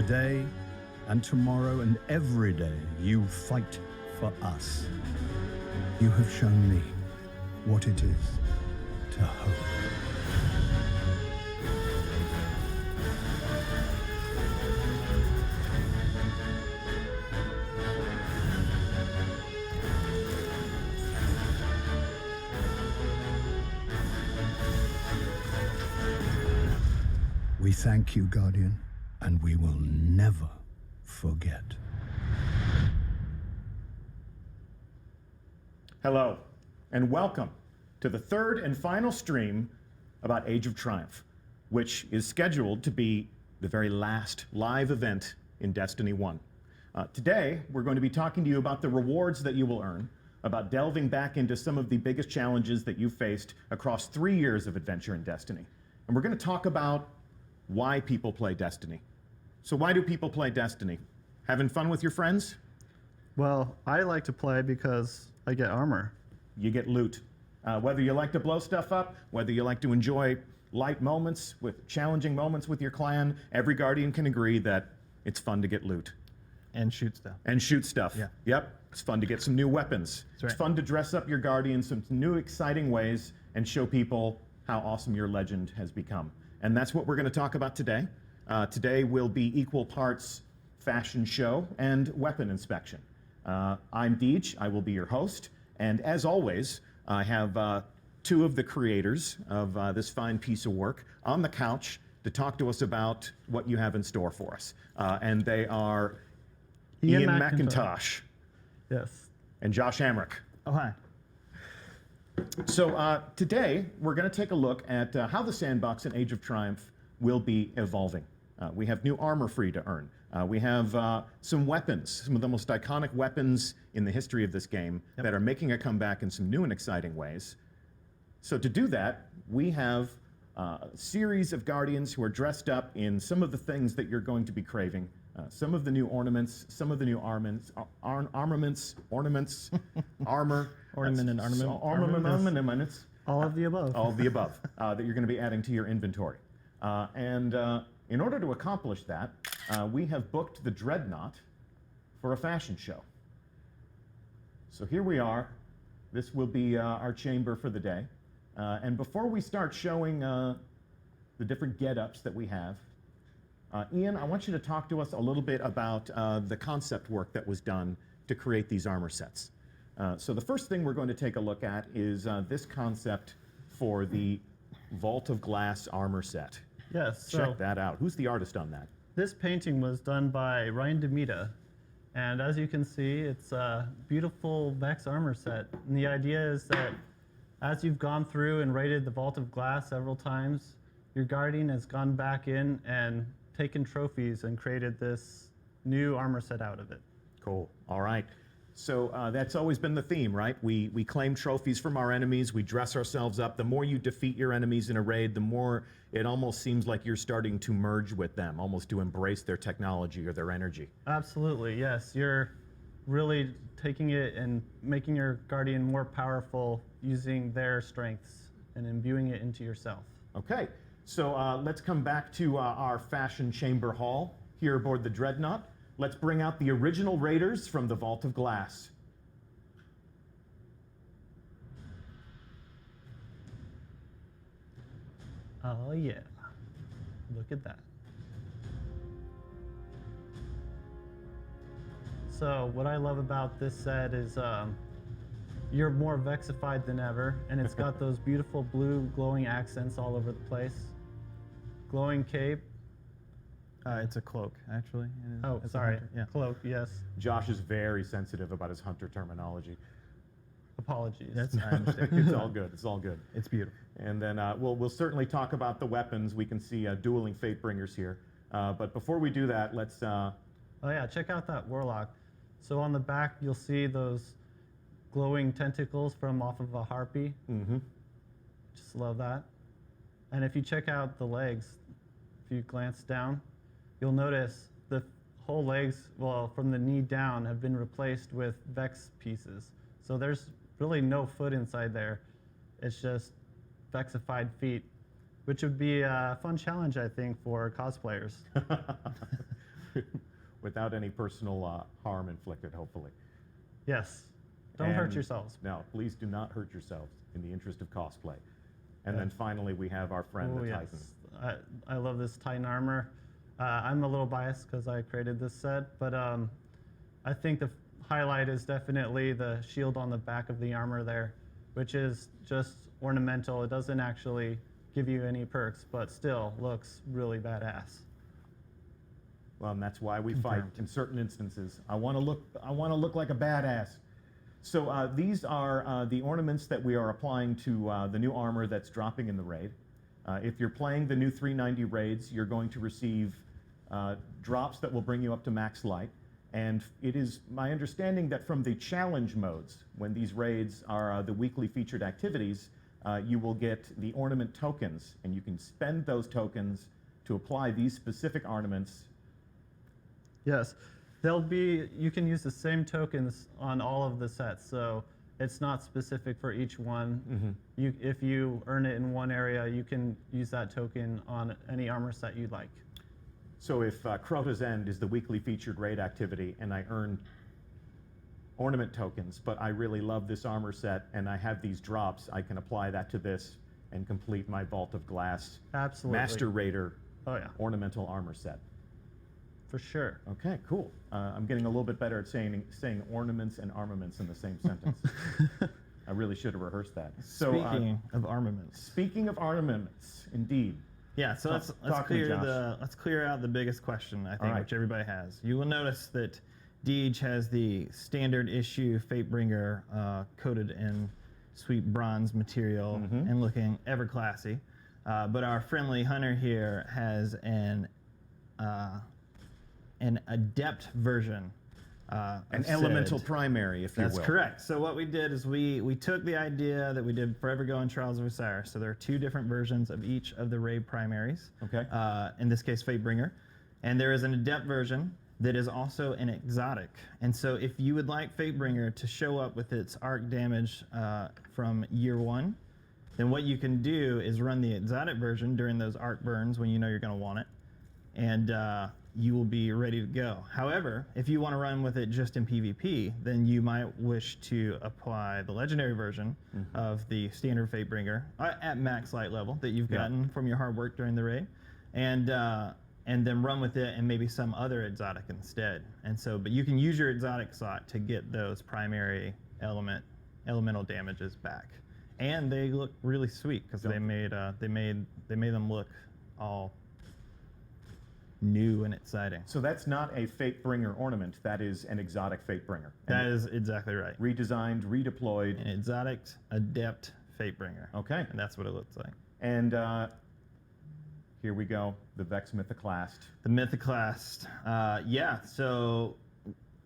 Today and tomorrow and every day, you fight for us. You have shown me what it is to hope. We thank you, Guardian, and we will never forget. Hello, and welcome to the third and final stream about Age of Triumph, which is scheduled to be the very last live event in Destiny 1. Today, we're going to be talking to you about the rewards that you will earn, about delving back into some of the biggest challenges that you faced across 3 years of adventure in Destiny. And we're going to talk about why people play Destiny. So why do people play Destiny? Having fun with your friends? Well, I like to play because I get armor. You get loot. Whether you like to blow stuff up, whether you like to enjoy light moments, with challenging moments with your clan, every Guardian can agree that it's fun to get loot. And shoot stuff. And shoot stuff. Yeah. Yep. It's fun to get some new weapons. That's right. It's fun to dress up your Guardian some new exciting ways and show people how awesome your legend has become. And that's what we're going to talk about today. Today will be equal parts fashion show and weapon inspection. I'm Deej, I will be your host, and as always, I have two of the creators of this fine piece of work on the couch to talk to us about what you have in store for us. And they are Ian McIntosh Yes. and Josh Amrick. Oh, hi. So today, we're going to take a look at how the sandbox in Age of Triumph will be evolving. We have new armor free to earn. We have some weapons, some of the most iconic weapons in the history of this game that are making a comeback in some new and exciting ways. So to do that, we have a series of Guardians who are dressed up in some of the things that you're going to be craving. Some of the new ornaments, some of the new armaments, armor. Ornament and armament. Ornaments. All of the above. All of the above that you're going to be adding to your inventory. And in order to accomplish that, we have booked the Dreadnought for a fashion show. So here we are. This will be our chamber for the day. And before we start showing the different get-ups that we have, Ian, I want you to talk to us a little bit about the concept work that was done to create these armor sets. So the first thing we're going to take a look at is this concept for the Vault of Glass armor set. Yes. Check that out. Who's the artist on that? This painting was done by Ryan Demita. And as you can see, it's a beautiful Vex armor set. And the idea is that as you've gone through and raided the Vault of Glass several times, your Guardian has gone back in and taken trophies and created this new armor set out of it. Cool. All right. So that's always been the theme, right? We claim trophies from our enemies. We dress ourselves up. The more you defeat your enemies in a raid, the more it almost seems like you're starting to merge with them, almost to embrace their technology or their energy. Absolutely, yes. You're really taking it and making your Guardian more powerful using their strengths and imbuing it into yourself. Okay. So let's come back to our fashion chamber hall here aboard the Dreadnought. Let's bring out the original raiders from the Vault of Glass. Oh yeah, look at that. So what I love about this set is you're more Vexified than ever, and it's got those beautiful blue glowing accents all over the place. Glowing cape. It's a cloak, actually. Oh, It's a sorry. hunter, yeah. Cloak, yes. Josh is very sensitive about his hunter terminology. Apologies. I understand. It's all good. It's all good. It's beautiful. And then we'll certainly talk about the weapons. We can see dueling Fatebringers here. But before we do that, let's... Oh yeah, check out that Warlock. So on the back, you'll see those glowing tentacles from off of a harpy. Mm-hmm. Just love that. And if you check out the legs, if you glance down, you'll notice the whole legs, well, from the knee down, have been replaced with Vex pieces. So there's really no foot inside there. It's just Vexified feet, which would be a fun challenge, I think, for cosplayers. without any personal harm inflicted, hopefully. Yes. Don't hurt And- yourselves. No, please do not hurt yourselves in the interest of cosplay. And then finally, we have our friend, Oh, the yes. Titan. I love this Titan armor. I'm a little biased because I created this set, but I think the highlight is definitely the shield on the back of the armor there, which is just ornamental. It doesn't actually give you any perks, but still looks really badass. Well, and that's why we fight in certain instances. I want to look like a badass. So these are the ornaments that we are applying to the new armor that's dropping in the raid. If you're playing the new 390 raids, you're going to receive drops that will bring you up to max light. And it is my understanding that from the challenge modes, when these raids are the weekly featured activities, you will get the ornament tokens, and you can spend those tokens to apply these specific ornaments. Yes, you can use the same tokens on all of the sets, so it's not specific for each one. If you earn it in one area, you can use that token on any armor set you'd like. So if Crota's End is the weekly featured raid activity and I earn ornament tokens, but I really love this armor set and I have these drops, I can apply that to this and complete my Vault of Glass Absolutely. Master Raider Oh yeah, ornamental armor set. for sure. Okay, cool. I'm getting a little bit better at saying ornaments and armaments in the same sentence. I really should have rehearsed that. So, Speaking of armaments. speaking of armaments, indeed. Yeah, so Talk- talk to me, Josh. let's clear out the biggest question I think, right. which everybody has. You will notice that Deej has the standard issue Fatebringer coated in sweet bronze material and looking ever classy. But our friendly hunter here has an adept version. An of elemental Sid. primary, if you will. That's correct. So what we did is we took the idea that we did Forever Go and Trials of Osiris. So there are two different versions of each of the raid primaries. Okay. In this case, Fatebringer. And there is an adept version that is also an exotic. And so if you would like Fatebringer to show up with its arc damage from year one, then what you can do is run the exotic version during those arc burns when you know you're going to want it. And you will be ready to go. However, if you want to run with it just in PvP, then you might wish to apply the legendary version of the standard Fatebringer at max light level that you've gotten from your hard work during the raid, and then run with it and maybe some other exotic instead. And so, but you can use your exotic slot to get those primary elemental damages back, and they look really sweet because they made them look all new and exciting. So that's not a Fatebringer ornament. That is an exotic Fatebringer. That is exactly right. Redesigned, redeployed. An exotic adept Fatebringer. Okay. And that's what it looks like. And here we go, the Vex Mythoclast. The Mythoclast. Yeah, so,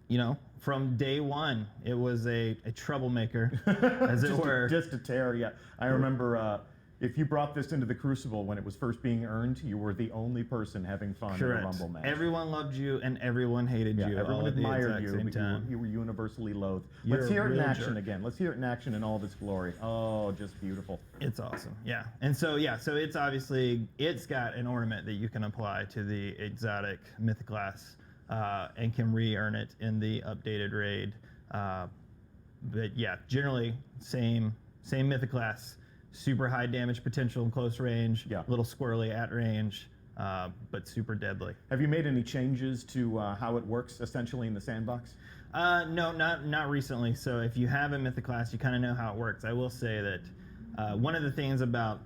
you know, from day one, it was a troublemaker, as it were. Just a tear, yeah. I remember if you brought this into the Crucible when it was first being earned, you were the only person having fun in a Rumble match. Everyone loved you and everyone hated you. Everyone all at the admired exact you, same but time. you were universally loathed. You're Let's a hear it in real action jerk. again. Let's hear it in action in all of its glory. Oh, just beautiful. It's awesome, yeah. And so, yeah, so it's obviously, it's got an ornament that you can apply to the exotic Mythoclast and can re-earn it in the updated raid. But yeah, generally, same Mythoclast, super high damage potential in close range, Yeah. little squirrely at range, but super deadly. Have you made any changes to how it works essentially in the sandbox? No, not recently. So if you have a Mythoclast, you kind of know how it works. I will say that one of the things about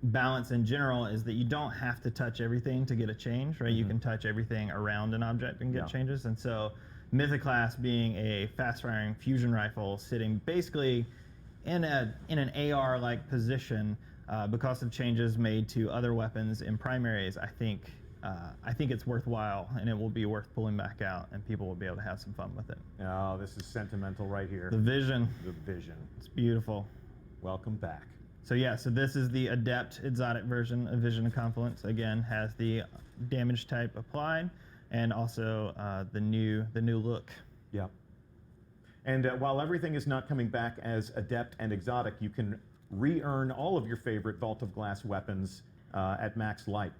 balance in general is that you don't have to touch everything to get a change, right? You can touch everything around an object and get changes. And so Mythoclast being a fast-firing fusion rifle sitting basically in an AR-like position because of changes made to other weapons in primaries, I think it's worthwhile, and it will be worth pulling back out, and people will be able to have some fun with it. Oh, this is sentimental right here. The Vision, The Vision. it's beautiful. Welcome back. So yeah, so this is the adept exotic version of Vision of Confluence. Again, has the damage type applied, and also the new look. Yeah. And while everything is not coming back as adept and exotic, you can re-earn all of your favorite Vault of Glass weapons at max light.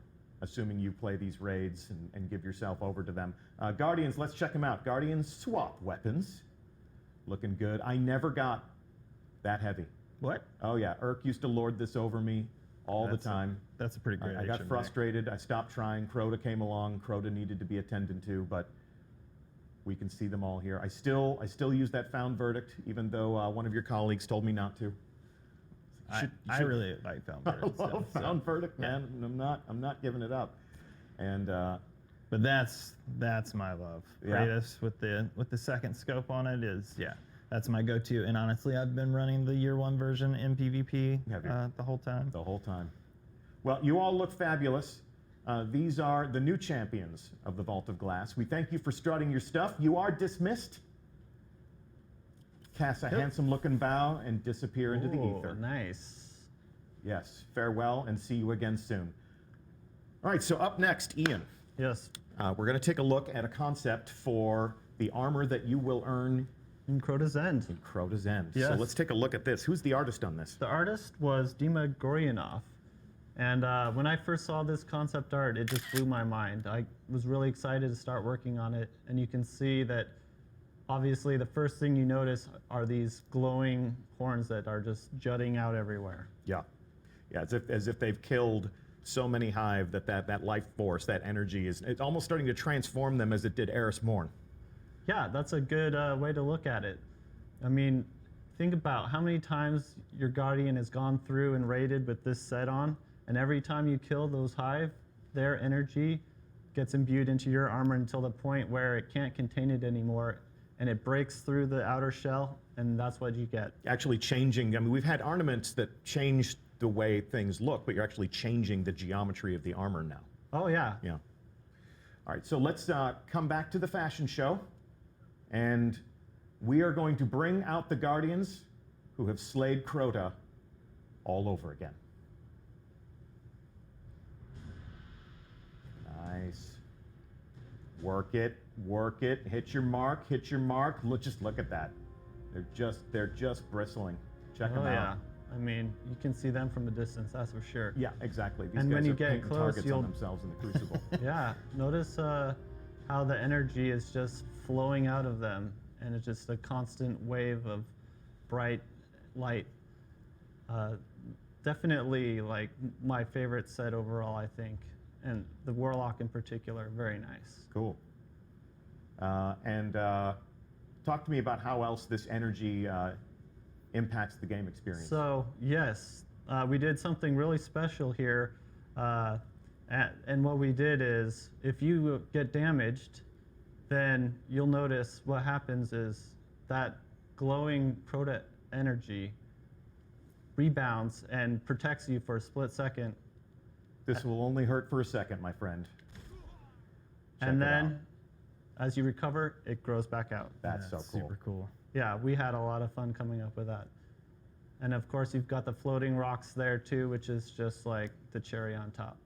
assuming you play these raids and give yourself over to them. Guardians, let's check them out. Guardians swap weapons. Looking good. I never got that heavy. What? Oh yeah, Urk used to lord this over me all the time. That's a pretty great. I got HM frustrated. I stopped trying. Crota came along. Crota needed to be attended to, but we can see them all here. I still use that found verdict, even though one of your colleagues told me not to. I really like found I verdict love stuff, so- found verdict, man. And I'm not giving it up. And But that's my love. Yeah. Kratos with the second scope on it is that's my go-to. And honestly, I've been running the year 1 version in PvP Have you? the whole time. the whole time. Well, you all look fabulous. These are the new champions of the Vault of Glass. We thank you for strutting your stuff. You are dismissed. Cast a handsome-looking bow and disappear into the Ooh, ether. nice. Yes, farewell and see you again soon. All right, so up next, Ian. Yes. We're going to take a look at a concept for the armor that you will earn In Crota's End. in Crota's End. So Yes. let's take a look at this. Who's the artist on this? The artist was Dima Goryanov. And when I first saw this concept art, it just blew my mind. I was really excited to start working on it. And you can see that obviously the first thing you notice are these glowing horns that are just jutting out everywhere. Yeah, yeah, as if they've killed so many hive that life force, that energy it's almost starting to transform them as it did Eris Morn. Yeah, that's a good way to look at it. I mean, think about how many times your Guardian has gone through and raided with this set on, and every time you kill those hive, their energy gets imbued into your armor until the point where it can't contain it anymore, and it breaks through the outer shell, and that's what you get. Actually changing. I mean, we've had ornaments that changed the way things look, but you're actually changing the geometry of the armor now. Oh yeah. Yeah. All right, so let's come back to the fashion show, and we are going to bring out the Guardians who have slayed Crota all over again. Nice. Work it, hit your mark, Look, just look at that. They're just bristling. Check them Oh out. yeah. I mean, you can see them from a distance, that's for sure. Yeah, exactly. These And guys when you are get painting close, targets you'll- on themselves in the crucible. Yeah, notice how the energy is just flowing out of them, and it's just a constant wave of bright light. Definitely like my favorite set overall, I think, and the Warlock in particular, very nice. Cool. And talk to me about how else this energy impacts the game experience. So yes, we did something really special here, and what we did is, if you get damaged, then you'll notice what happens is that glowing Crota energy rebounds and protects you for a split second, This will only hurt for a second, my friend. Check and it then out. as you recover, it grows back out. That's so cool. Super cool. Yeah, we had a lot of fun coming up with that. And of course, you've got the floating rocks there too, which is just like the cherry on top.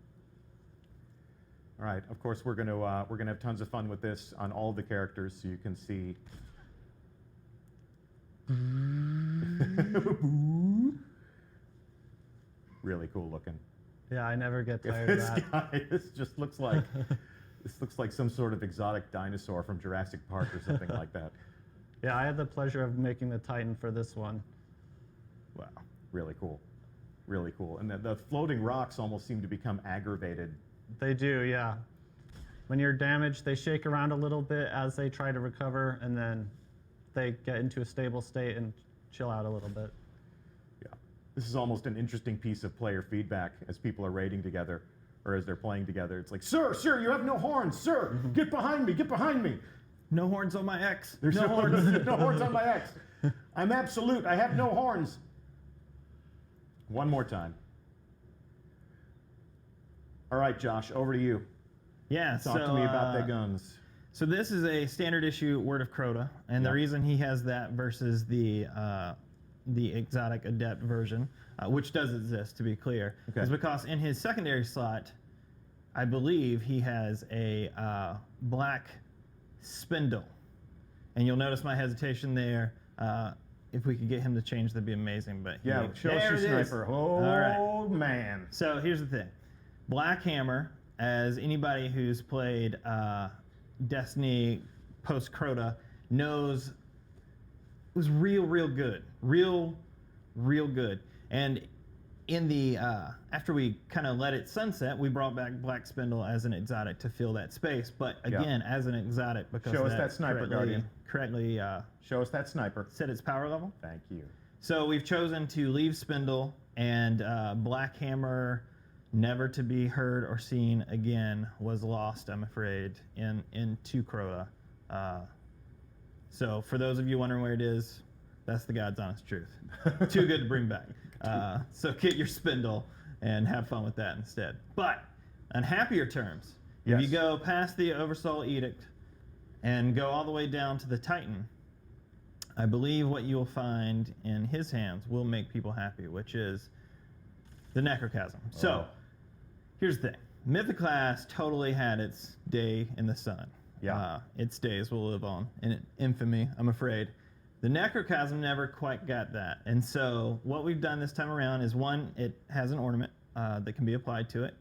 All right. Of course, we're gonna have tons of fun with this on all the characters, so you can see. Really cool looking. Yeah, I never get tired of This that. guy, this just looks like some sort of exotic dinosaur from Jurassic Park or something like that. Yeah, I had the pleasure of making the Titan for this one. Wow, really cool, really cool. And the floating rocks almost seem to become aggravated. They do, yeah. When you're damaged, they shake around a little bit as they try to recover, and then they get into a stable state and chill out a little bit. Yeah, this is almost an interesting piece of player feedback as people are raiding together, or as they're playing together. It's like, sir, you have no horns, sir. Get behind me, get behind me. No horns on my X. There's no horns, no horns on my X. I'm absolute. I have no horns. One more time. All right, Josh, over to you. Yeah. Talk to me about the guns. So this is a standard issue Word of Crota, and Yeah. the reason he has that versus the exotic adept version, which does exist to be clear, Okay. is because in his secondary slot, I believe he has a black spindle, and you'll notice my hesitation there. If we could get him to change, that'd be amazing. But Yeah, show us there your it is. sniper. Oh, All right. man. So here's the thing: black hammer, as anybody who's played Destiny post Crota knows, it was real good, real good. And in the after we kind of let it sunset, we brought back Black Spindle as an exotic to fill that space. But again, as an exotic, because Show us that sniper, Guardian. correctly Show us that sniper. set its power level. Thank you. So we've chosen to leave Spindle, and Black Hammer, never to be heard or seen again, was lost, I'm afraid, in to Crota. So for those of you wondering where it is, that's the God's honest truth. Too good to bring back. So get your Spindle and have fun with that instead. But on happier terms, if you Yes. go past the Oversoul Edict and go all the way down to the Titan, I believe what you'll find in his hands will make people happy, which is the Necrochasm. So, here's the thing. Mythoclast totally had its day in the sun. Yeah. Its days will live on in infamy, I'm afraid. The Necrochasm never quite got that. And so what we've done this time around is, one, it has an ornament that can be applied to it.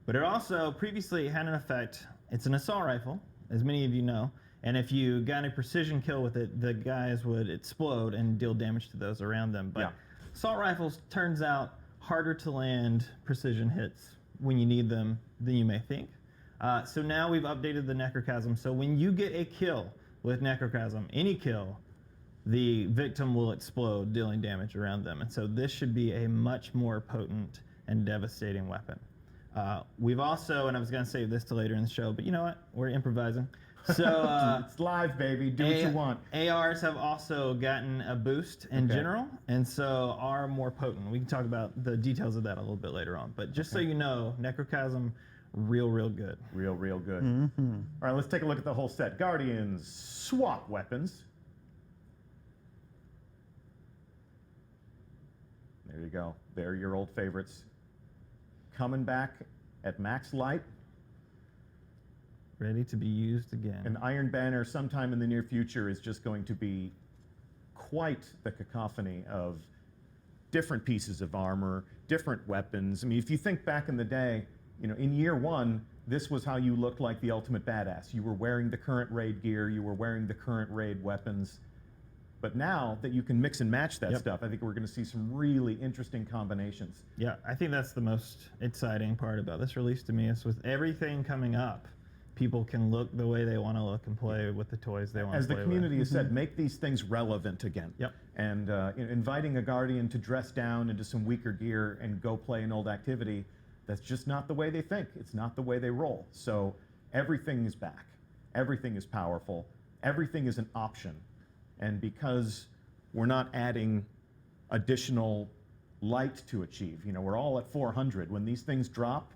But it also previously had an effect. It's an assault rifle, as many of you know. And if you got a precision kill with it, the guys would explode and deal damage to those around them. But assault rifles, turns out, harder to land precision hits when you need them than you may think. So now we've updated the Necrochasm. So when you get a kill with Necrochasm, any kill, the victim will explode, dealing damage around them. And so this should be a much more potent and devastating weapon. We've also, and I was going to save this to later in the show, but you know what? We're improvising. So it's live, baby. Do what you want. ARs have also gotten a boost in general, and so are more potent. We can talk about the details of that a little bit later on. But just so you know, Necrochasm, real good. Real good. All right, let's take a look at the whole set. Guardians, swap weapons. There you go. They're your old favorites. Coming back at max light. Ready to be used again. An Iron Banner sometime in the near future is just going to be quite the cacophony of different pieces of armor, different weapons. I mean, if you think back in the day, you know, in year one, this was how you looked like the ultimate badass. You were wearing the current raid gear, you were wearing the current raid weapons. But now that you can mix and match that stuff, I think we're going to see some really interesting combinations. Yeah, I think that's the most exciting part about this release to me, is with everything coming up, people can look the way they want to look and play with the toys they want to As play the with. community has said, make these things relevant again. Yep. And inviting a Guardian to dress down into some weaker gear and go play an old activity, that's just not the way they think. It's not the way they roll. So everything is back. Everything is powerful. Everything is an option. And because we're not adding additional light to achieve, you know, we're all at 400. When these things drop,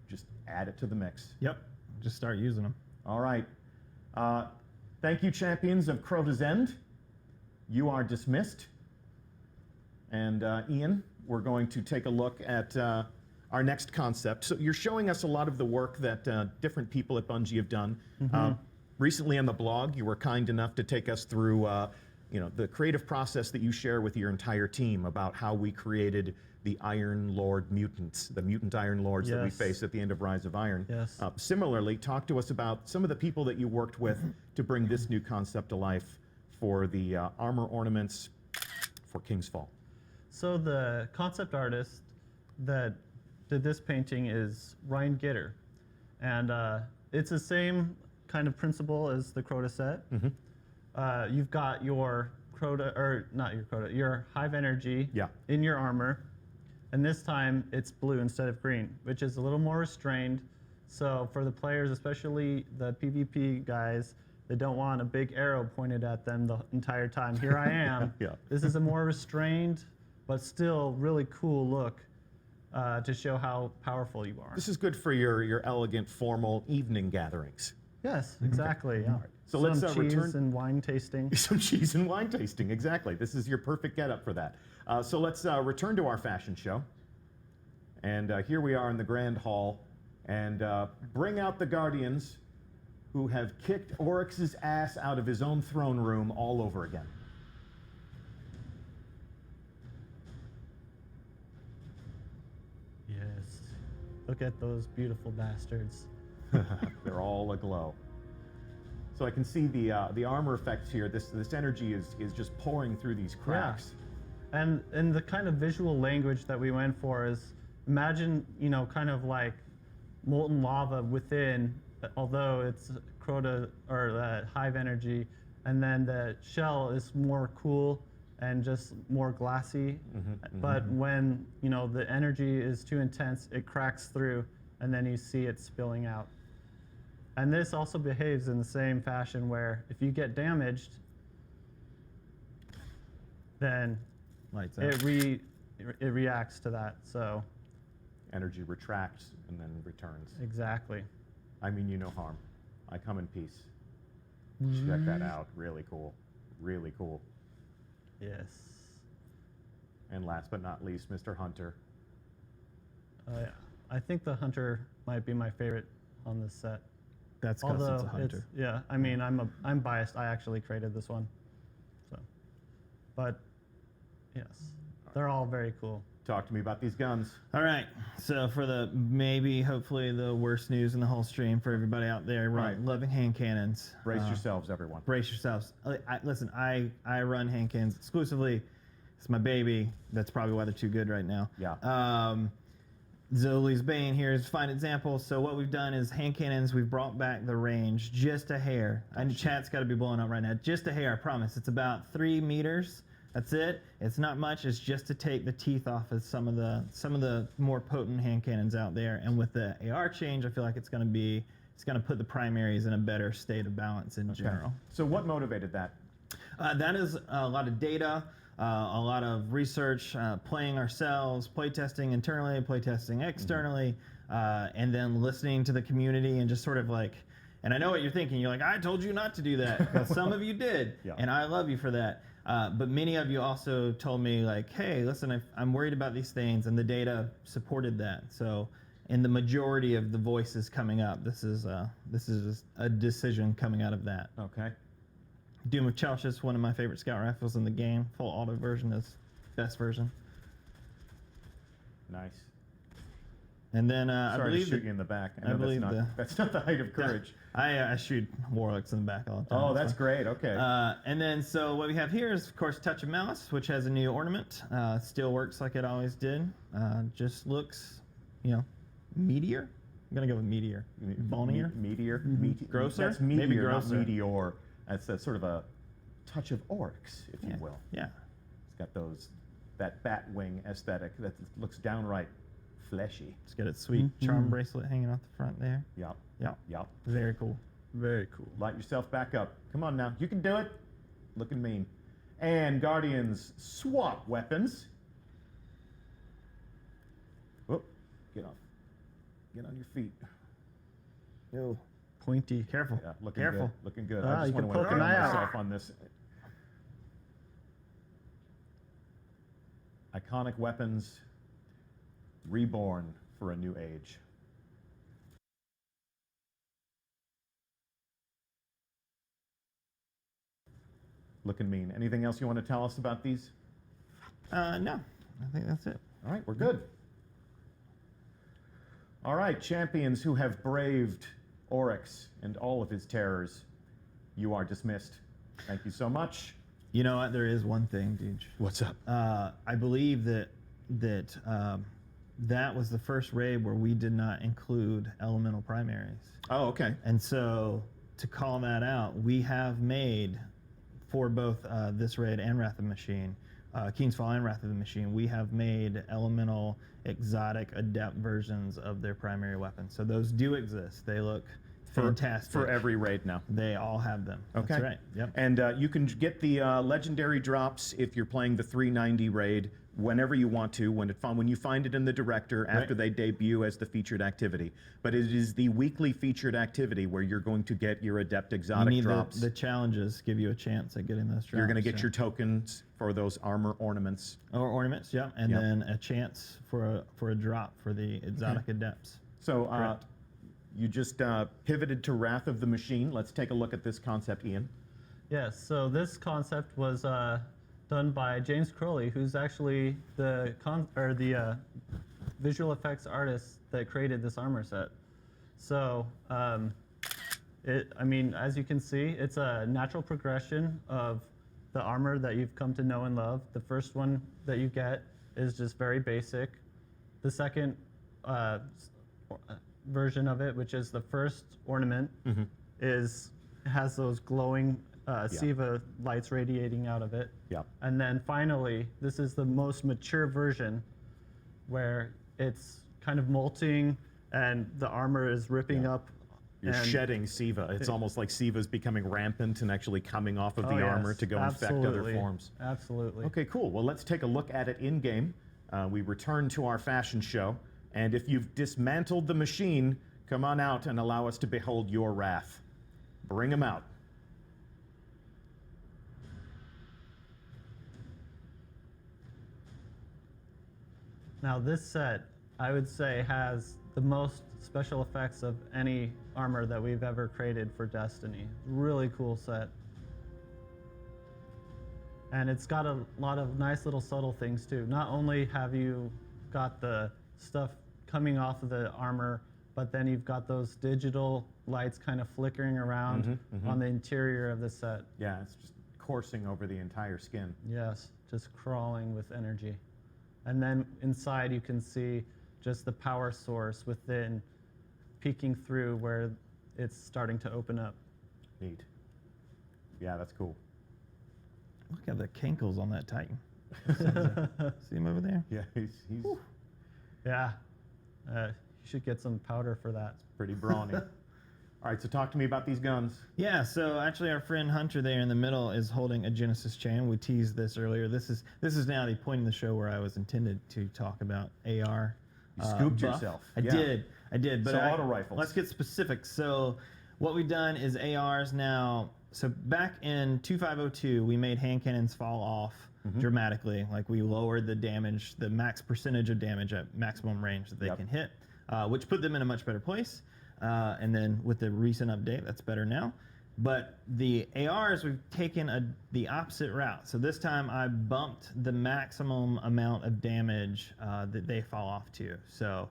just add it to the mix. Yep, just start using them. All right. Thank you, champions of Crota's End. You are dismissed. And Ian, we're going to take a look at our next concept. So you're showing us a lot of the work that different people at Bungie have done. Recently on the blog, you were kind enough to take us through you know, the creative process that you share with your entire team about how we created the Iron Lord mutants, the mutant Iron Lords that we face at the end of Rise of Iron. Yes. Similarly, talk to us about some of the people that you worked with to bring this new concept to life for the armor ornaments for King's Fall. So the concept artist that did this painting is Ryan Gitter. And it's the same kind of principle as the Crota set. You've got your Crota, or not your Crota, your Hive Energy in your armor. And this time it's blue instead of green, which is a little more restrained. So for the players, especially the PvP guys, they don't want a big arrow pointed at them the entire time. Here I am. This is a more restrained, but still really cool look to show how powerful you are. This is good for your elegant, formal evening gatherings. Yes, exactly. Yeah. So some let's cheese return and wine tasting. some cheese and wine tasting. Exactly. This is your perfect getup for that. So let's return to our fashion show. And here we are in the Grand Hall, and bring out the Guardians, who have kicked Oryx's ass out of his own throne room all over again. Yes. Look at those beautiful bastards. They're all aglow. So I can see the armor effects here. This energy is just pouring through these cracks. And the kind of visual language that we went for is, imagine, kind of like molten lava within, although it's crota or hive energy, and then the shell is more cool and just more glassy. But when the energy is too intense, it cracks through, and then you see it spilling out. And this also behaves in the same fashion where if you get damaged, then Lights out. it reacts to that. So Energy retracts and then returns. exactly. I mean you no harm. I come in peace. Check that out. Really cool. Really cool. Yes. And last but not least, Mr. Hunter. Yeah. I think the hunter might be my favorite on this set. That's because Although it's a hunter. yeah, I mean I'm biased. I actually created this one. So, but yes, they're all very cool. Talk to me about these guns. All right. So for the hopefully the worst news in the whole stream for everybody out there Right. loving hand cannons. Brace yourselves, everyone. Brace yourselves. Listen, I run hand cannons exclusively. It's my baby. That's probably why they're too good right now. Yeah. Zoli's Bane here is a fine example. So what we've done is hand cannons, we've brought back the range just a hair. I know chat's got to be blowing up right now. Just a hair, I promise. It's about 3 meters. That's it. It's not much. It's just to take the teeth off of some of the more potent hand cannons out there. And with the AR change, I feel like it's going to put the primaries in a better state of balance in general. So what motivated that? That is a lot of data, a lot of research, playing ourselves, playtesting internally, playtesting externally, and then listening to the community and just sort of like, and I know what you're thinking. You're like, I told you not to do that. Well, some of you did, Yeah. and I love you for that. But many of you also told me like, hey, listen, I'm worried about these things, and the data supported that. So in the majority of the voices coming up, this is a decision coming out of that. Okay. Doom of Chalchis, one of my favorite scout rifles in the game. Full auto version is best version. Nice. And then I Sorry to believe shoot you in the back. I I know believe that's not the height of courage. I shoot warlocks in the back all the time. Oh, that's great. Okay. And then so what we have here is of course Touch of Malice, which has a new ornament. Still works like it always did. Just looks, meteor. I'm gonna go with meteor. Bonier. Meteor. Grosser? That's meteor, Maybe not grosser. meteor. That's a sort of a touch of orcs, if you will. Yeah. It's got that bat wing aesthetic that looks downright fleshy. It's got its sweet charm bracelet hanging off the front there. Yup. Yep. Yup. Very cool. Very cool. Light yourself back up. Come on now. You can do it. Looking mean. And Guardians swap weapons. Whoop. Get on. Get on your feet. Yo. Pointy. Careful. Yeah, looking Careful. good. Looking good. Ah, I you just can want to poke an eye out. myself on this. Iconic weapons reborn for a new age. Looking mean. Anything else you want to tell us about these? No. I think that's it. All right, we're good. All right, champions who have braved Oryx and all of his terrors, you are dismissed. Thank you so much. You know what? There is one thing, Deej. What's up? I believe that was the first raid where we did not include elemental primaries. Oh, okay. And so to call that out, we have made for both this raid and Wrath of the Machine, King's Fall and Wrath of the Machine, we have made elemental exotic adept versions of their primary weapons. So those do exist. They look fantastic. For every raid now. They all have them. Okay. That's right. Yep. And you can get the legendary drops if you're playing the 390 raid whenever you want to, when you find it in the director after they debut as the featured activity. But it is the weekly featured activity where you're going to get your adept You exotic need drops. the challenges give you a chance at getting those drops. You're going to get so. your tokens for those armor ornaments. Or ornaments, yeah, and Yep. then a chance for a drop for the exotic adepts. So Correct. you just pivoted to Wrath of the Machine. Let's take a look at this concept, Ian. Yes, so this concept was done by James Crowley, who's actually the visual effects artists that created this armor set. So, I mean, as you can see, it's a natural progression of the armor that you've come to know and love. The first one that you get is just very basic. The second version of it, which is the first ornament, has those glowing Siva lights radiating out of it. Yeah. And then finally, this is the most mature version where it's kind of molting and the armor is ripping up. You're and shedding Siva. It's almost like Siva's becoming rampant and actually coming off of the Oh, armor yes, to go infect other absolutely. forms. Absolutely. Okay, cool. Well, let's take a look at it in game. We return to our fashion show, and if you've dismantled the machine, come on out and allow us to behold your wrath. Bring him out. Now this set, I would say, has the most special effects of any armor that we've ever created for Destiny. Really cool set. And it's got a lot of nice little subtle things too. Not only have you got the stuff coming off of the armor, but then you've got those digital lights kind of flickering around on the interior of the set. Yeah, it's just coursing over the entire skin. Yes, just crawling with energy. And then inside you can see just the power source within peeking through where it's starting to open up. Neat. Yeah, that's cool. Look at the cankles on that Titan. See him over there? Yeah, he's Yeah, you should get some powder for that. pretty brawny. All right, so talk to me about these guns. Yeah, so actually our friend Hunter there in the middle is holding a Genesis chain. We teased this earlier. This is now the point in the show where I was intended to talk about AR. You scooped buff. yourself. I Yeah. did. But So auto rifles. Let's get specific. So what we've done is ARs now. So back in 2502, we made hand cannons fall off dramatically. Like we lowered the damage, the max percentage of damage at maximum range that they Yep. can hit, which put them in a much better place. And then with the recent update, that's better now. But the ARs, we've taken the opposite route. So this time I bumped the maximum amount of damage that they fall off to. So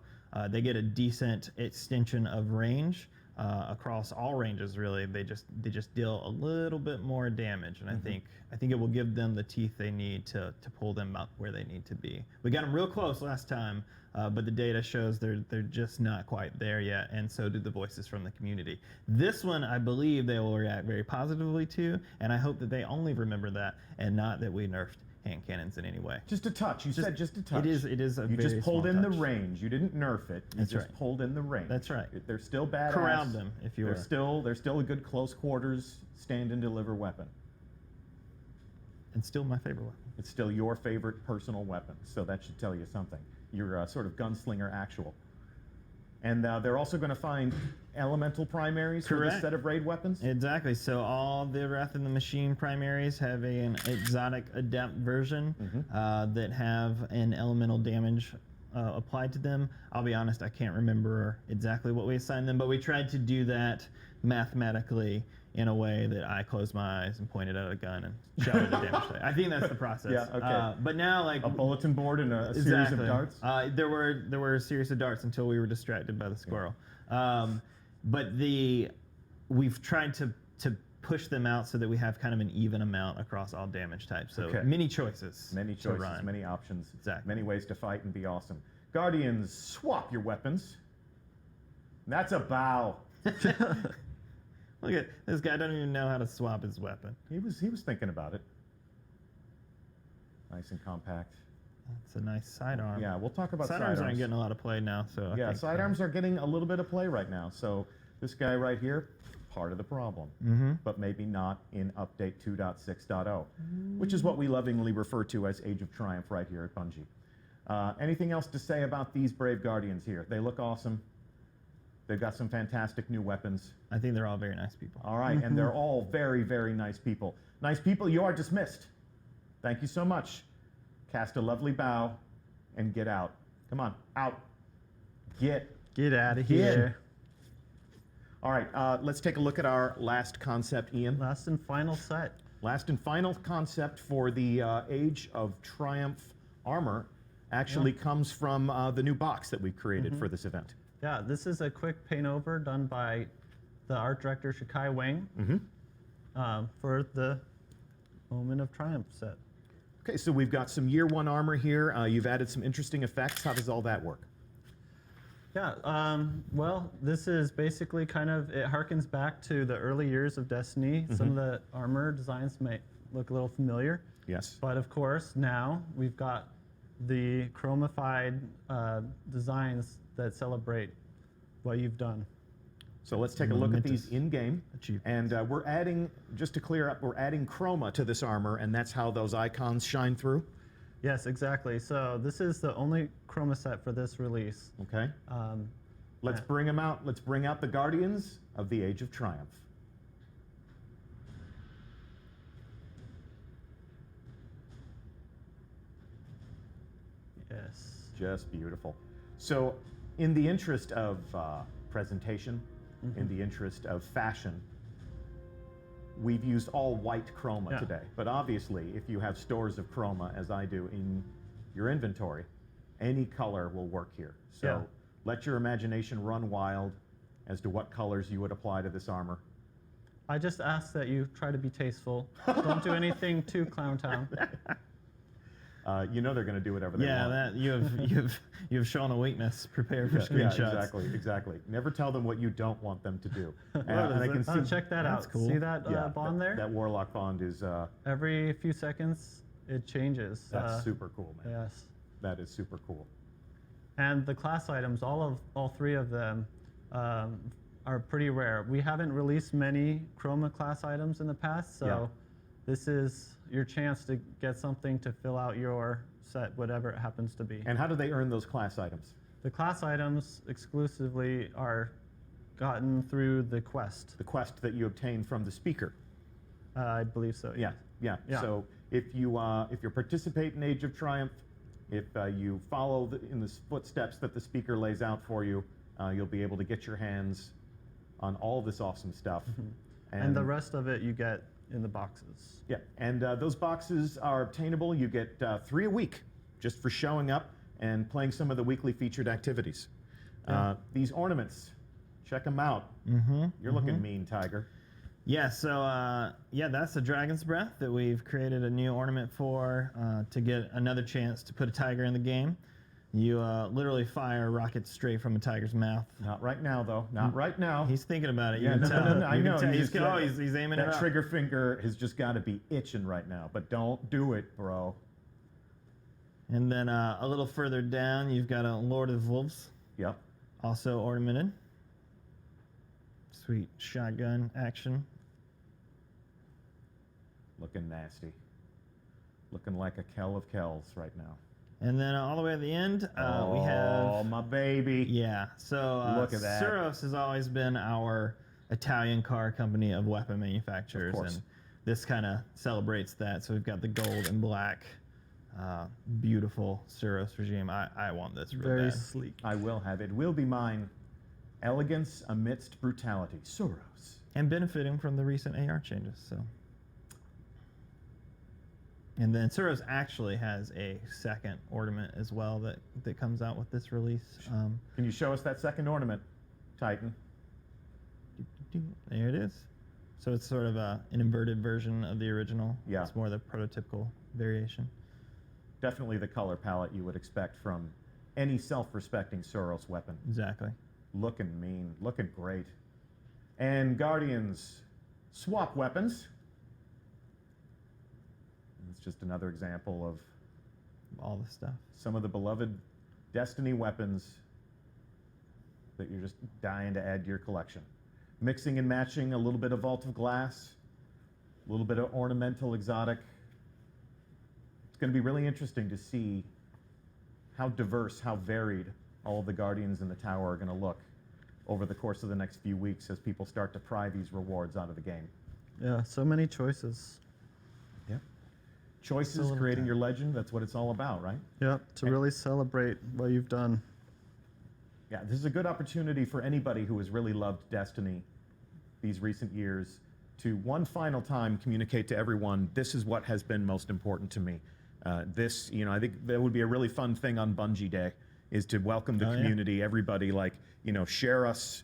they get a decent extension of range across all ranges. Really, they just deal a little bit more damage, and I think it will give them the teeth they need to pull them up where they need to be. We got them real close last time. But the data shows they're just not quite there yet, and so do the voices from the community. This one, I believe they will react very positively to, and I hope that they only remember that, and not that we nerfed hand cannons in any way. Just a touch. You said just a touch. It is a You very just pulled small in touch. the range. You didn't nerf it. You That's just right. pulled in the range. That's right. They're still badass. Corralled them, if you They're will. still a good close quarters stand and deliver weapon. And still my favorite weapon. It's still your favorite personal weapon, so that should tell you something. You're a sort of gunslinger actual. And they're also going to find elemental primaries for this Correct. set of raid weapons? Exactly. So all the Wrath of the Machine primaries have an exotic adept version that have an elemental damage applied to them. I'll be honest, I can't remember exactly what we assigned them, but we tried to do that mathematically in a way that I closed my eyes and pointed at a gun and shouted a damage. I think that's the process. Yeah, okay. But now, like A bulletin board and a series exactly. of darts? There were a series of darts until we were distracted by the squirrel. But we've tried to push them out so that we have kind of an even amount across all damage types. So Okay. many choices. Many to choices, run. many options, Exactly. many ways to fight and be awesome. Guardians, swap your weapons. That's a bow. Look at this guy. Doesn't even know how to swap his weapon. He was thinking about it. Nice and compact. It's a nice sidearm. Yeah, we'll talk about Sidearms aren't sidearms. getting a lot of play now, so Yeah, sidearms are getting a little bit of play right now. So this guy right here, part of the problem, but maybe not in update 2.6.0, which is what we lovingly refer to as Age of Triumph right here at Bungie. Anything else to say about these brave Guardians here? They look awesome. They've got some fantastic new weapons. I think they're all very nice people. All right, and they're all very, very nice people. Nice people, you are dismissed. Thank you so much. Cast a lovely bow and get out. Come on, out. Get Out of Get. here. All right, let's take a look at our last concept, Ian. Last and final set. Last and final concept for the Age of Triumph armor. actually comes from the new box that we created for this event. Yeah, this is a quick paint over done by the art director Shikai Wang for the Moment of Triumph set. Okay, so we've got some year one armor here. You've added some interesting effects. How does all that work? Yeah, well, this is basically kind of, it harkens back to the early years of Destiny. Some of the armor designs may look a little familiar. Yes. But of course, now we've got the chromified designs that celebrate what you've done. So let's take a look at these Momentous in-game. achievements. And we're adding, just to clear up, we're adding chroma to this armor, and that's how those icons shine through. Yes, exactly. So this is the only chroma set for this release. Okay. Let's bring them out. Let's bring out the Guardians of the Age of Triumph. Yes. Just beautiful. So, in the interest of presentation, in the interest of fashion, we've used all white chroma today. But obviously, if you have stores of chroma, as I do, in your inventory, any color will work here. So let your imagination run wild as to what colors you would apply to this armor. I just ask that you try to be tasteful. Don't do anything too Clown Town. You know they're going to do whatever they want. that you've shown a weakness. Prepare for screenshots. Yeah, exactly. Never tell them what you don't want them to do. And Oh, I can see check that That's out. cool. See that yeah, bond there? That Warlock bond is Every few seconds, it changes. that's super cool, man. Yes. That is super cool. And the class items, all three of them, are pretty rare. We haven't released many chroma class items in the past, so this is your chance to get something to fill out your set, whatever it happens to be. And how do they earn those class items? The class items exclusively are gotten through the quest. The quest that you obtain from the speaker. I believe so. Yeah. Yeah. So if you participate in Age of Triumph, if you follow in the footsteps that the speaker lays out for you, you'll be able to get your hands on all this awesome stuff. And the rest of it you get in the boxes. Yeah, and those boxes are obtainable. You get 3 a week just for showing up and playing some of the weekly featured activities. These ornaments, check them out. You're looking mean, Tiger. Yeah, so that's the Dragon's Breath that we've created a new ornament for to get another chance to put a tiger in the game. You literally fire rockets straight from a tiger's mouth. Not right now, though. Not right now. He's thinking about it. You Yeah, can no, tell. no, no, I You can know. tell. He's He's aiming it that up. trigger finger has just got to be itching right now. But don't do it, bro. And then a little further down, you've got a Lord of Wolves, Yep. also ornamented. Sweet shotgun action. Looking nasty. Looking like a Kell of Kells right now. And then all the way at the end, we Oh, have... my baby. Yeah, so Look at that. Suros has always been our Italian car company of weapon manufacturers, course. and this kind of celebrates that. So we've got the gold and black, beautiful Suros regime. I want this real Very bad. sleek. I will have it. Will be mine. Elegance amidst brutality. Suros. And benefiting from the recent AR changes. So, and then Suros actually has a second ornament as well that comes out with this release. Can you show us that second ornament, Titan? There it is. So it's sort of an inverted version of the original. Yeah. It's more the prototypical variation. Definitely the color palette you would expect from any self-respecting Suros weapon. Exactly. Looking mean, looking great. And Guardians swap weapons. It's just another example of All the stuff. some of the beloved Destiny weapons that you're just dying to add to your collection. Mixing and matching a little bit of Vault of Glass, a little bit of ornamental exotic. It's going to be really interesting to see how diverse, how varied all of the Guardians in the tower are going to look over the course of the next few weeks as people start to pry these rewards out of the game. Yeah, so many choices. Yep. Choices, little creating time. your legend, that's what it's all about, right? Yep, to really celebrate what you've done. Yeah, this is a good opportunity for anybody who has really loved Destiny these recent years to one final time communicate to everyone, this is what has been most important to me. This, you know, I think that would be a really fun thing on Bungie Day, is to welcome the community, everybody, like, you know, share us,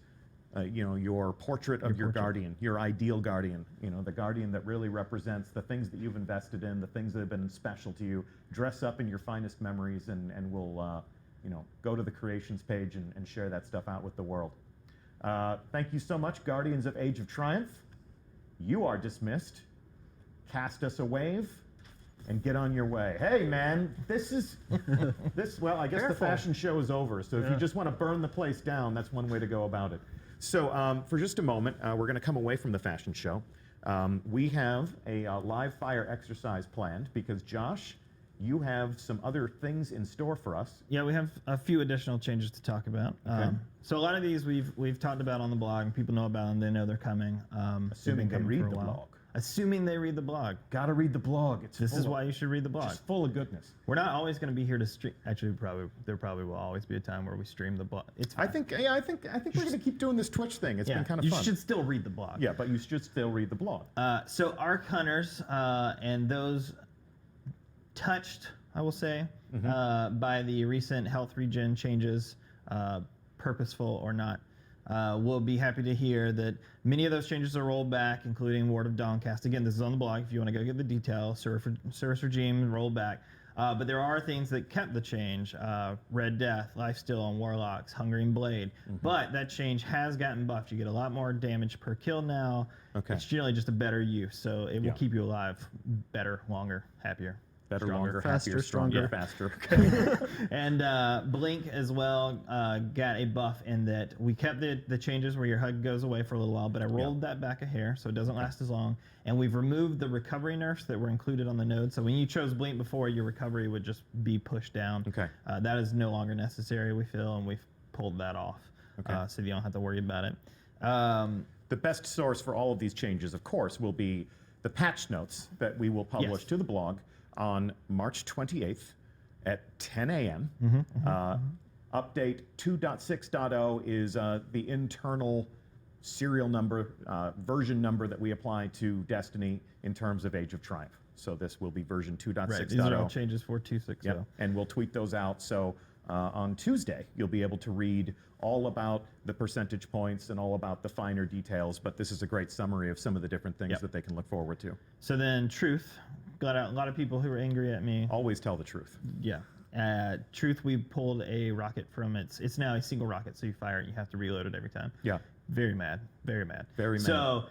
you know, your portrait of your guardian, your ideal guardian, you know, the guardian that really represents the things that you've invested in, the things that have been special to you. Dress up in your finest memories, and we'll, you know, go to the creations page and share that stuff out with the world. Thank you so much, Guardians of Age of Triumph. You are dismissed. Cast us a wave and get on your way. Hey, man, this is, well, I guess the fashion show is over, so if you just want to burn the place down, that's one way to go about it. So for just a moment, we're going to come away from the fashion show. We have a live fire exercise planned because, Josh, you have some other things in store for us. Yeah, we have a few additional changes to talk about. Okay. So a lot of these we've talked about on the blog, and people know about them. They know they're coming. Assuming they read the while. blog. Assuming they read the blog. Gotta read the blog. This is why you should read the blog. Just full of goodness. We're not always going to be here to stream. Actually, there probably will always be a time where we stream the blog. It's fine. I think we're gonna keep doing this Twitch thing. It's been kind of you fun. should still read the blog. Yeah, but you should still read the blog. So Arc Hunters and those touched, I will say, by the recent health regen changes, purposeful or not, we'll be happy to hear that many of those changes are rolled back, including Ward of Dawncast. Again, this is on the blog if you want to go get the details. Service Regime rolled back. But there are things that kept the change. Red Death, Lifesteal on Warlocks, Hungering Blade. But that change has gotten buffed. You get a lot more damage per kill now. Okay. It's generally just a better use, so it will keep you alive better, longer, happier. Better, stronger, longer, faster, happier, stronger, stronger. faster. And Blink as well got a buff in that we kept the changes where your HUD goes away for a little while, but I rolled that back a hair so it doesn't last as long. And we've removed the recovery nerfs that were included on the node. So when you chose Blink before, your recovery would just be pushed down. Okay. That is no longer necessary, we feel, and we've pulled that off. Okay. So you don't have to worry about it. The best source for all of these changes, of course, will be the patch notes that we will publish to the blog on March 28th at 10 a.m. Update 2.6.0 is the internal serial number, version number that we apply to Destiny in terms of Age of Triumph. So this will be version 2.6.0. Right, these are all changes for 2.6.0. Yep. And we'll tweet those out. So on Tuesday, you'll be able to read all about the percentage points and all about the finer details. But this is a great summary of some of the different things that they can look forward to. So then Truth got out a lot of people who were angry at me. Always tell the truth. Yeah. Truth, we pulled a rocket from it's now a single rocket, so you fire it, you have to reload it every time. Yeah. Very mad. Very mad. Very mad. So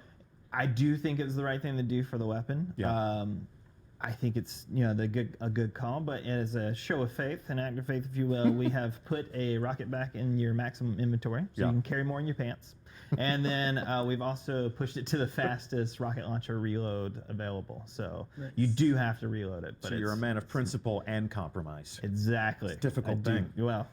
I do think it's the right thing to do for the weapon. Yeah. I think it's a good call, but as a show of faith, an act of faith, if you will, we have put a rocket back in your maximum inventory, so you can carry more in your pants. And then we've also pushed it to the fastest rocket launcher reload available. So you do have to reload it. But So you're a man of principle and compromise. Exactly. It's a difficult thing. Well,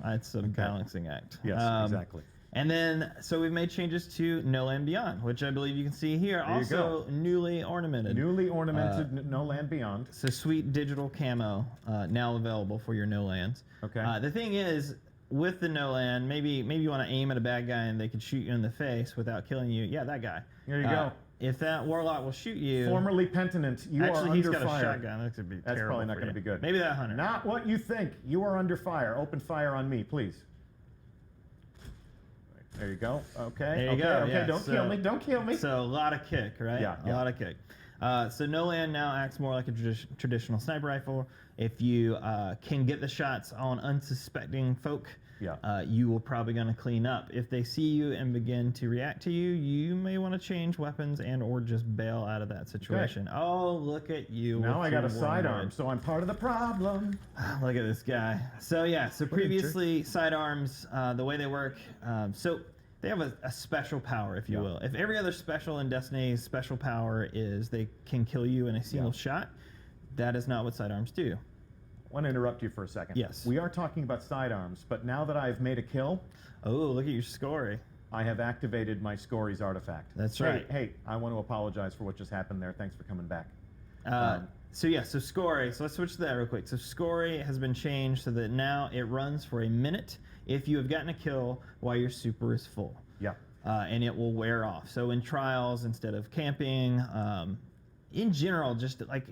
it's a balancing act. Yes, exactly. And then, so we've made changes to No Land Beyond, which I believe you can see here. There you Also newly ornamented. Newly ornamented No Land Beyond. So sweet digital camo now available for your No Lands. Okay. The thing is, with the No Land, maybe you want to aim at a bad guy and they can shoot you in the face without killing you. Yeah, that guy. There you go. If that Warlock will shoot you... Formerly penitent, you Actually, are he's under got fire. a shotgun. That could be That's terrible probably not for going to you. be good. Maybe that Hunter. Not what you think. You are under fire. Open fire on me, please. There you go. Okay. There you go. Okay. Yeah, Don't kill me. Don't kill me. So a lot of kick, right? Yeah, A lot of kick. So No Land now acts more like a traditional sniper rifle. If you can get the shots on unsuspecting folk, you will probably going to clean up. If they see you and begin to react to you, you may want to change weapons and or just bail out of that situation. Okay. Oh, look at you. Now I got a sidearm, so I'm part of the problem. Look at this guy. So yeah, so previously sidearms, the way they work, so they have a special power, if you will. If every other special in Destiny's special power is they can kill you in a single shot, that is not what sidearms do. I want to interrupt you for a second. Yes. We are talking about sidearms, but now that I've made a kill... Oh, look at your Scory. I have activated my Scory's artifact. That's right. Hey, I want to apologize for what just happened there. Thanks for coming back. So Scory, so let's switch to that real quick. So Scory has been changed so that now it runs for a minute if you have gotten a kill while your super is full. Yeah. And it will wear off. So in trials, instead of camping, in general, just like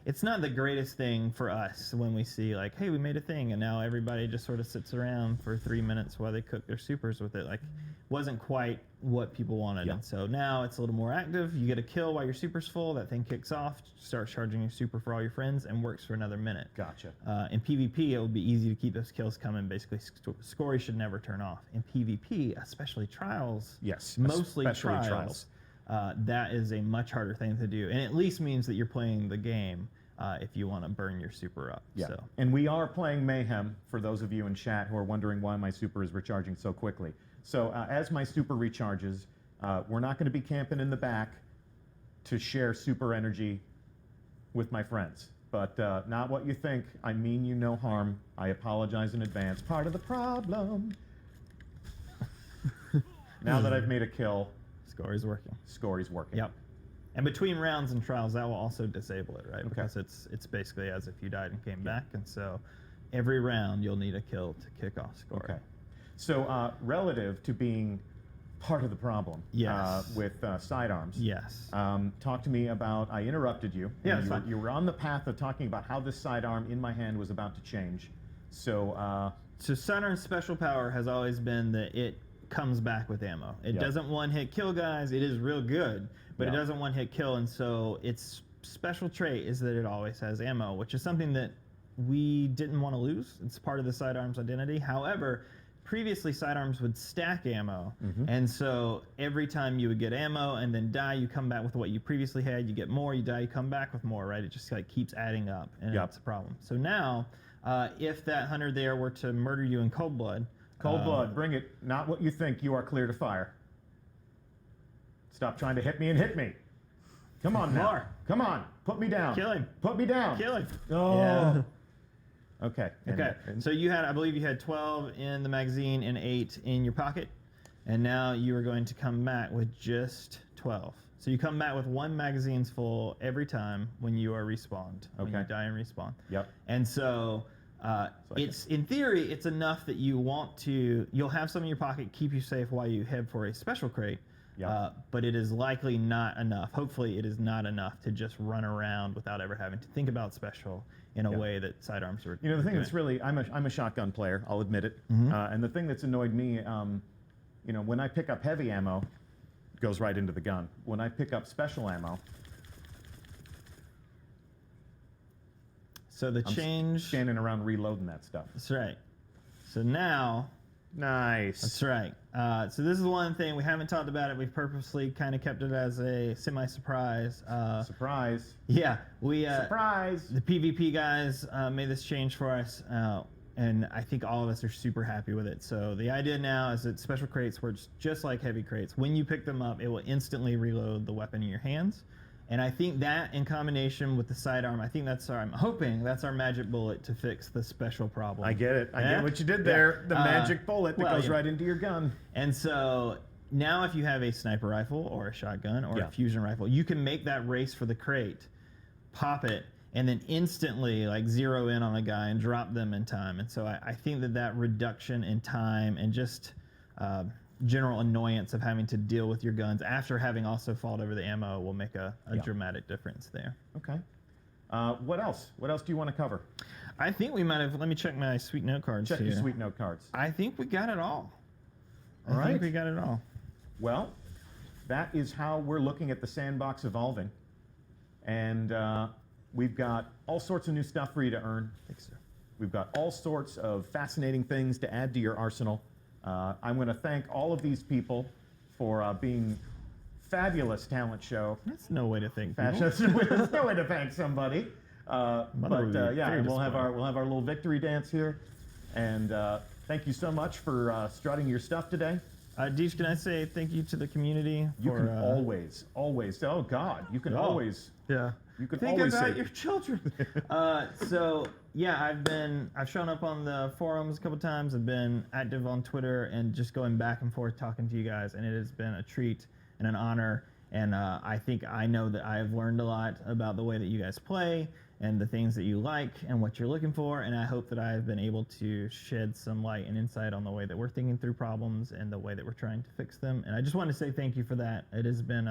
it's not the greatest thing for us when we see like, hey, we made a thing, and now everybody just sort of sits around for 3 minutes while they cook their supers with it. Like, wasn't quite what people wanted. Yeah. And so now it's a little more active. You get a kill while your super's full. That thing kicks off, starts charging your super for all your friends, and works for another minute. Gotcha. In PvP, it would be easy to keep those kills coming. Basically, Scory should never turn off. In PvP, especially Trials, Yes, mostly especially Trials, that is a much harder thing to do. And at least means that you're playing the game if you want to burn your super up. Yeah. So. And we are playing Mayhem, for those of you in chat who are wondering why my super is recharging so quickly. So as my super recharges, we're not going to be camping in the back to share super energy with my friends. But not what you think. I mean you no harm. I apologize in advance. Part of the problem. Now that I've made a kill, Scory's working. Scory's working. Yep. And between rounds and trials, that will also disable it, right? Okay. Because it's basically as if you died and came back, and so every round you'll need a kill to kick off Scory. Okay. So relative to being part of the problem Yes. with sidearms, Yes. talk to me about, I interrupted you. Yeah, and it's you were, fine. you were on the path of talking about how this sidearm in my hand was about to change. So So Sidearm's special power has always been that it comes back with ammo. It Yep. doesn't one-hit kill guys. It is real good, but it Yep. doesn't one-hit kill, and so its special trait is that it always has ammo, which is something that we didn't want to lose. It's part of the Sidearm's identity. However, previously Sidearms would stack ammo, and so every time you would get ammo and then die, you come back with what you previously had. You get more, you die, you come back with more, right? It just like keeps adding up, and Yep. it's a problem. So now, if that hunter there were to murder you in cold blood, cold blood, bring it. Not what you think. You are clear to fire. Stop trying to hit me and hit me. Come on now. More. Come on. Put me down. Kill him. Put me down. kill him. Oh. Yeah. Okay. Okay, so you had, I believe you had 12 in the magazine and 8 in your pocket, and now you are going to come back with just 12. So you come back with 1 magazine's full every time when you are respawned, when you Okay. die and respawn. Yep. And so it's, in theory, it's enough that you want to, you'll have some in your pocket, keep you safe while you head for a special crate. Yeah. But it is likely not enough. Hopefully, it is not enough to just run around without ever having to think about special in a Yeah. way that sidearms are. You know, the thing doing. that's really, I'm a shotgun player, I'll admit it. And the thing that's annoyed me, you know, when I pick up heavy ammo, it goes right into the gun. When I pick up special ammo, So the I'm change. standing around reloading that stuff. That's right. So now, Nice. that's right. So this is one thing we haven't talked about it. We've purposely kind of kept it as a semi-surprise. Surprise. Yeah, we Surprise. the PvP guys made this change for us, and I think all of us are super happy with it. So the idea now is that special crates work just like heavy crates. When you pick them up, it will instantly reload the weapon in your hands. And I think that, in combination with the sidearm, I'm hoping that's our magic bullet to fix the special problem. I get it. I Yeah? get what you did there. Yeah. The magic bullet that well, goes yeah. right into your gun. And so now, if you have a sniper rifle or a shotgun or Yeah. a fusion rifle, you can make that race for the crate, pop it, and then instantly like zero in on a guy and drop them in time. And so I think that reduction in time and just general annoyance of having to deal with your guns after having also fought over the ammo will make a Yeah. dramatic difference there. Okay. What else? What else do you want to cover? I think we might have. Let me check my sweet note cards Check here. your sweet note cards. I think we got it all. All I right. think we got it all. Well, that is how we're looking at the sandbox evolving. And we've got all sorts of new stuff for you to earn. Thanks, sir. We've got all sorts of fascinating things to add to your arsenal. I'm going to thank all of these people for being fabulous talent show. That's no way to think. people. There's no way to thank somebody. Mother But would be yeah, very we'll have disappointed. our little victory dance here. And thank you so much for strutting your stuff today. Deej, can I say thank you to the community You for can always. Oh God, you can Oh. always. Yeah. You can think always about say. your children. So yeah, I've shown up on the forums a couple times. I've been active on Twitter and just going back and forth talking to you guys, and it has been a treat and an honor. And I think I know that I have learned a lot about the way that you guys play and the things that you like and what you're looking for. And I hope that I have been able to shed some light and insight on the way that we're thinking through problems and the way that we're trying to fix them. And I just want to say thank you for that. It has been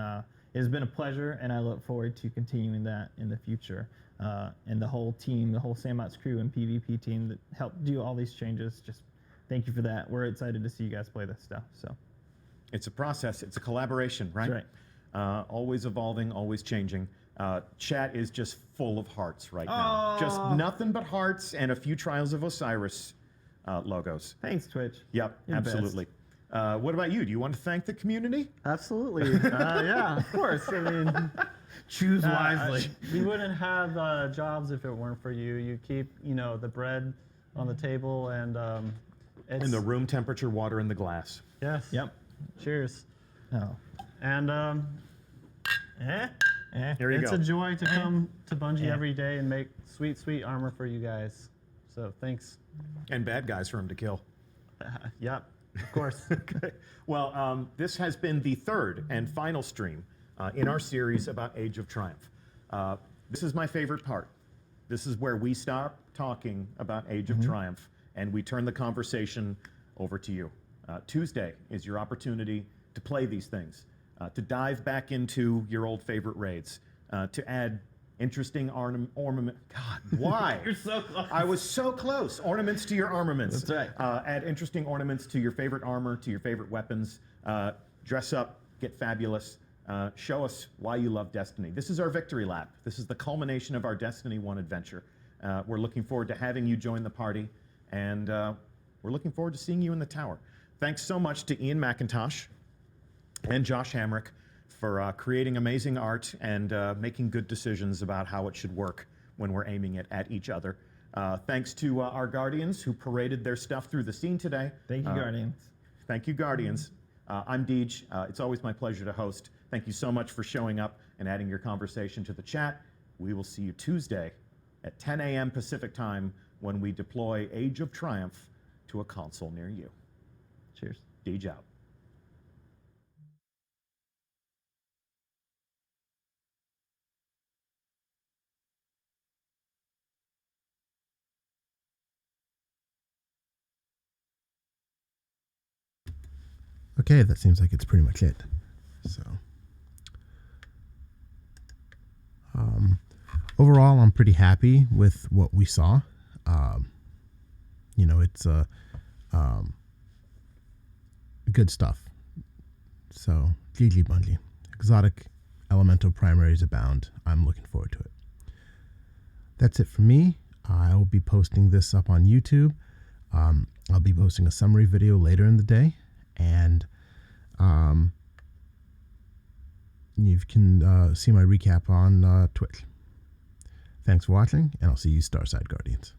It has been a pleasure, and I look forward to continuing that in the future. And the whole team, the whole Sandbox crew and PvP team that helped do all these changes, just thank you for that. We're excited to see you guys play this stuff. So It's a process. It's a collaboration, right? That's Always evolving, always changing. Chat is just full of hearts right now. Just nothing but hearts and a few Trials of Osiris logos. thanks, Twitch. Yep, You're the best. absolutely. What about you? Do you want to thank the community? Absolutely. Yeah, of course. I mean, Choose wisely. we wouldn't have jobs if it weren't for you. You keep, the bread on the table, and it's And the room temperature water in the glass. yes. Yep. Cheers. Oh. And Here you it's go. a joy to come to Bungie Yeah. every day and make sweet, sweet armor for you guys. So thanks. And bad guys for him to kill. Yep, of course. Okay. Well, this has been the third and final stream in our series about Age of Triumph. This is my favorite part. This is where we stop talking about Age of Triumph and we turn the conversation over to you. Tuesday is your opportunity to play these things, to dive back into your old favorite raids, to add interesting ornament. God, why? You're so close. I was so close. Ornaments to your armaments. That's right. Add interesting ornaments to your favorite armor, to your favorite weapons. Dress up, get fabulous. Show us why you love Destiny. This is our victory lap. This is the culmination of our Destiny 1 adventure. We're looking forward to having you join the party, and we're looking forward to seeing you in the tower. Thanks so much to Ian McIntosh and Josh Hamrick for creating amazing art and making good decisions about how it should work when we're aiming it at each other. Thanks to our Guardians who paraded their stuff through the scene today. Thank you, Guardians. Thank you, Guardians. I'm Deej. It's always my pleasure to host. Thank you so much for showing up and adding your conversation to the chat. We will see you Tuesday at 10 a.m. Pacific time when we deploy Age of Triumph to a console near you. Cheers. Deej out. Okay, that seems like it's pretty much it. So, overall, I'm pretty happy with what we saw. It's good stuff. So, GG Bungie. Exotic elemental primaries abound. I'm looking forward to it. That's it for me. I will be posting this up on YouTube. I'll be posting a summary video later in the day. And you can see my recap on Twitch. Thanks for watching, and I'll see you Starside Guardians.